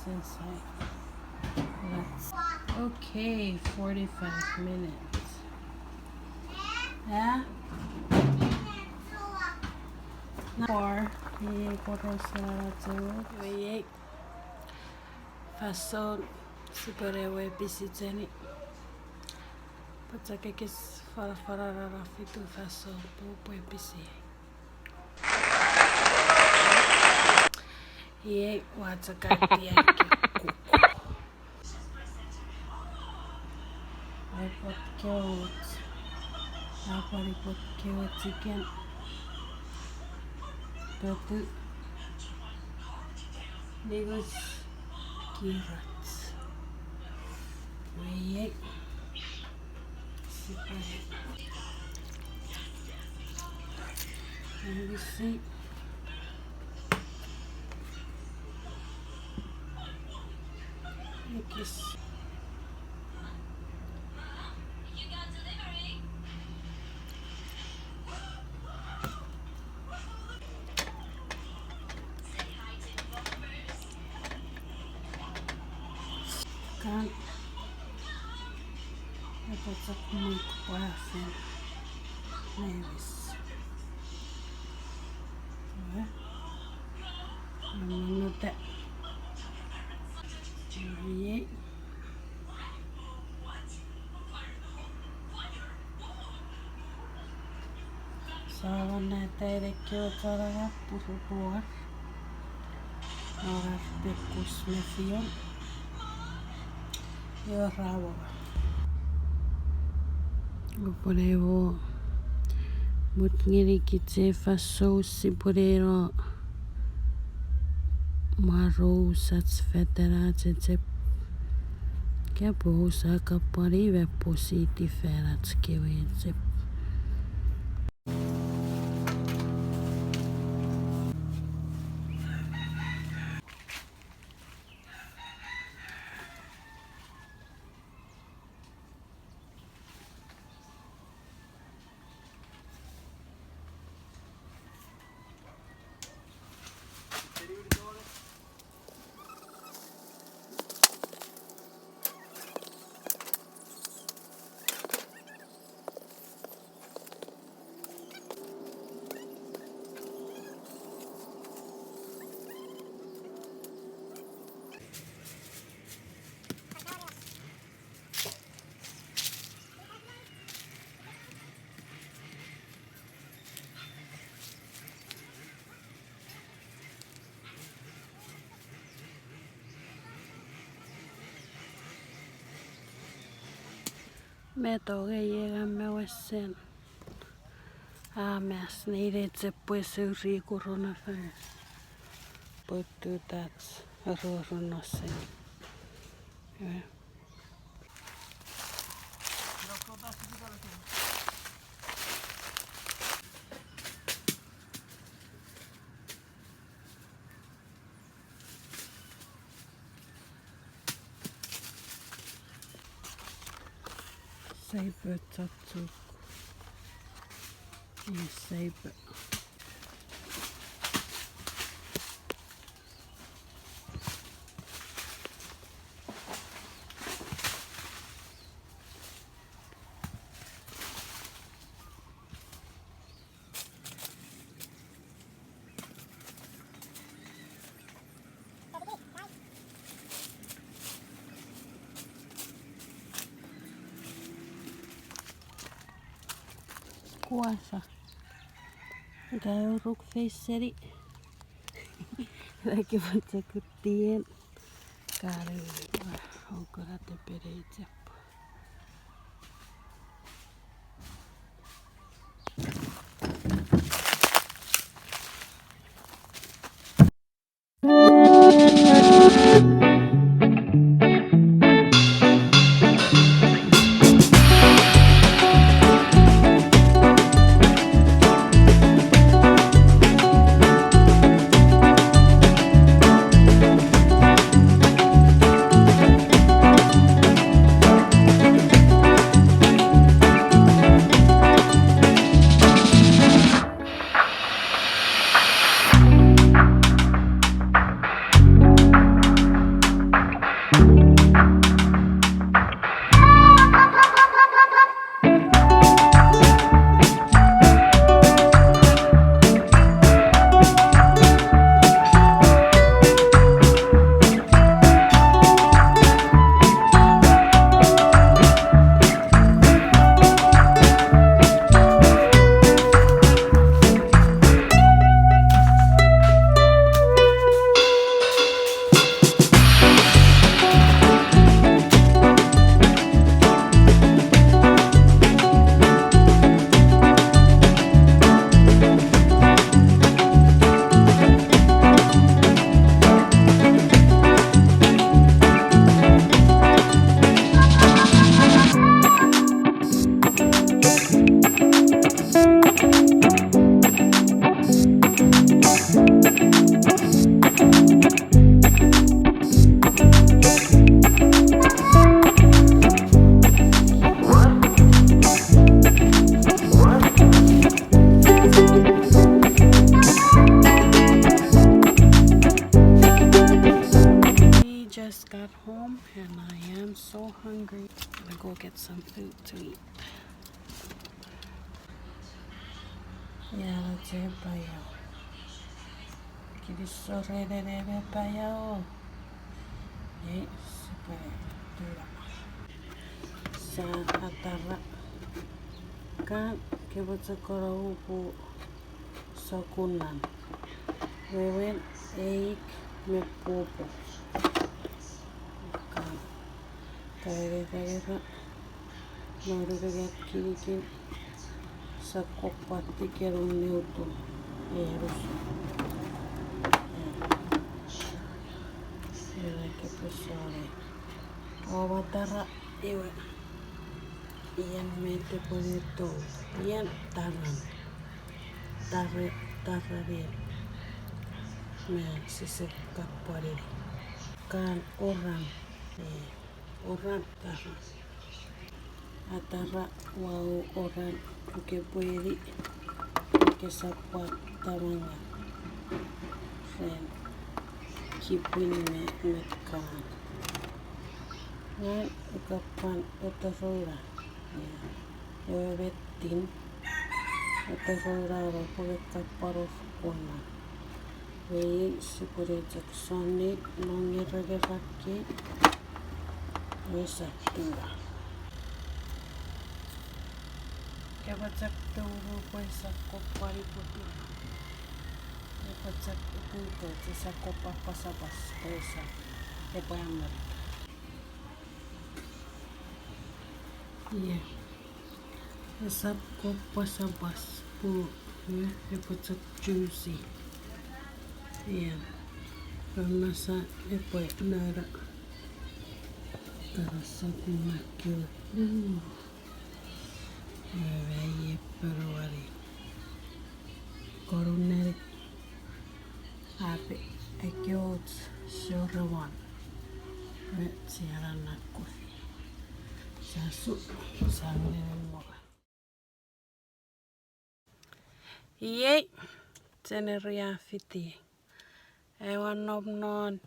inside. Okay, 45 minutes. Yeah? Four. Fason siparewe bisiteni. Patsakekis farafara fitu fason pupue bisi. Ye watsakati kuku. I put carrots. I put carrots chicken. But Legos carrots. Wait. And we see. Kiss. Kan dapat sakit kuasin nevis. Minuta. Ye. Saavon näitä edekkö saada puhua. Ahora pekkus me fion. Yo rabo. Podevo mutngiri kitse fasousi podero marosats federatse che posa caparive positiferats che veze. Me toge llega me wesen. Me needed se pues rico coronavirus. But that's a no sé. Saber tattoo. Saber. Kuasa. Gaya rook face seri. Lagi baca kutian. Kare. Ogora te pereja. some food to eat. Yala je payao. Kiri sore de payao. Ye super dura. Sa atara kan kebotsa koraupu sakunan. Wewen eik me popo. Kan kaira noruga kirikin sakopatti kerun neutu erus. Ela que pessoale. Avatara iwe. Ian mete bonito. Ian taran. Tararien. Me sise kapari. Kan orang. Orang taran. Atara wau orang que puede que sapat tamanga. Sen kipin me kan. Ngan ukapan otasora. Yo betin otasora ro puede kaparos kona. Wei sipure jaksoni nongirage wesa tua. Kebacak turu puesa kopari putu. Kebacak itu cisa kopa pasabas puesa. Kepayamar. Iya. Esa kopa pasabas pu. Kebacak juicy. Iya. Pemasa epoy nara. Terasa kumakil. Vei peruari. Coronel Ape Ekiots Shorawan. Siellä nakkusi. Sasu sanginen moka. Jei. Teneria fiti. Ewan nobnon.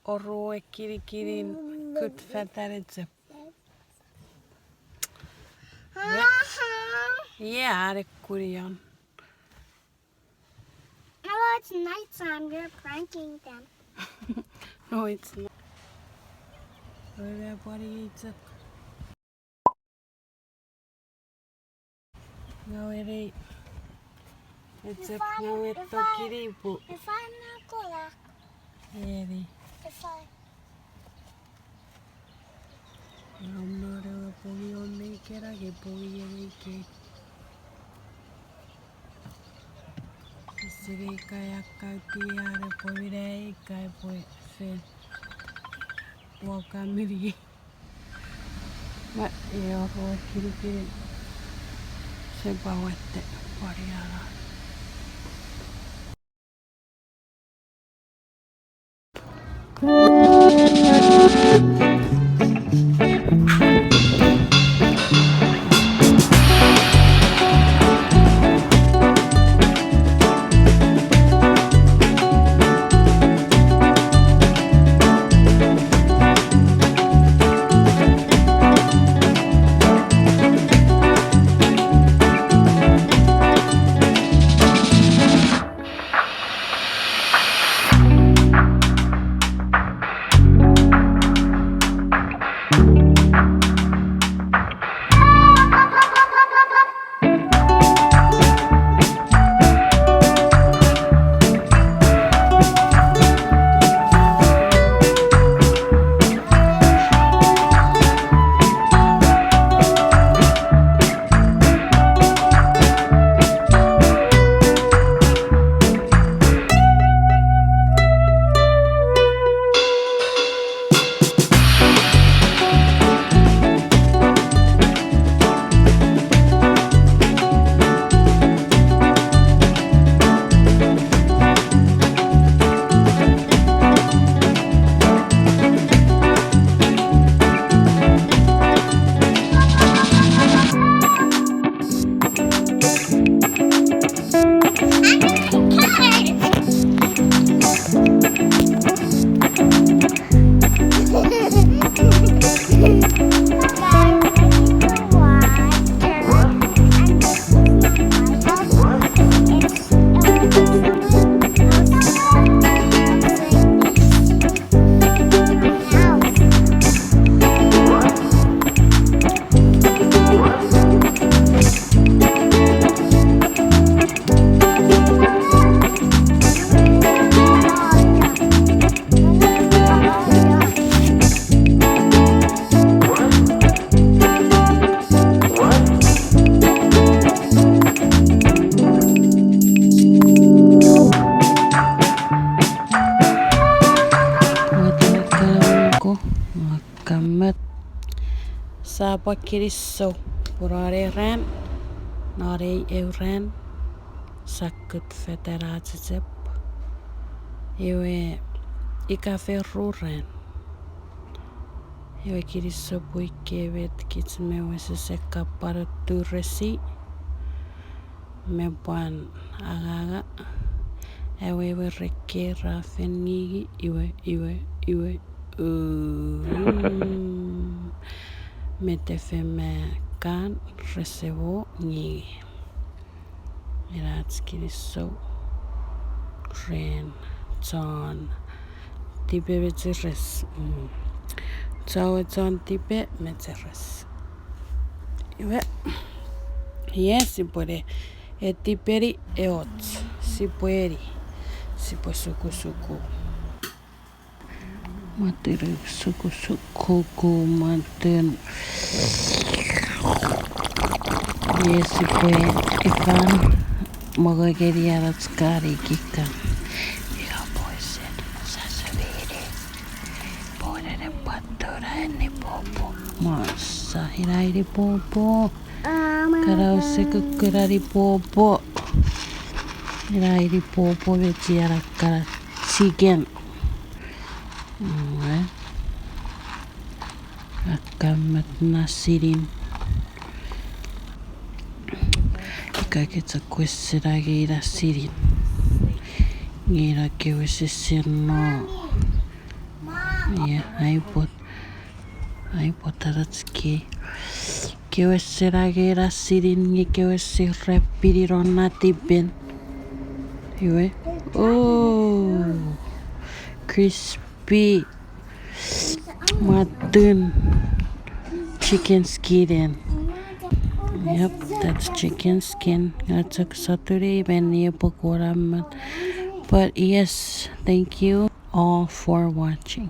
Orue kirikirin kutfätäritse. Yeah, det kurion. Hello, it's nighttime. You're pranking them. No, it's not. Everybody eats it. No, it ain't. It's a no, it's a kiripu. If I'm not good, Eri. if I... I'm not a boy on naked. I get boy naked. Siri kaya kaya poire kaya poe se wakamiri. Ma io ho kiri se bawette pariala. apa kirisso purare-ran narei euran sakut federaatsep iwe ikaferruran iwe kirisso puikevet kitsmewesese kapparuturresi mepuan agaga ewe rekke rafennigi iwe metefeme kan resebo ni irats kiriso ren ton tipe betres ton tipe metres iwe yes si puede etiperi eot si puede si pues suku materi suku maten yes si puede ikan magageriya ratskari kikan ika puede sasabiri puede de patura ni popo masa hirai popo karau sekukurari popo hirai popo veciara kara chicken akamat nasirin ikaketsa kuesserage irasirin ngira kewesesirno ya aipotaratsuki kewesserage irasirin ngi kewesirrepiriron natiben iwe crispy mutton chicken skin. Yep, that's chicken skin. That's a saturi beni pakoraman. But yes, thank you all for watching.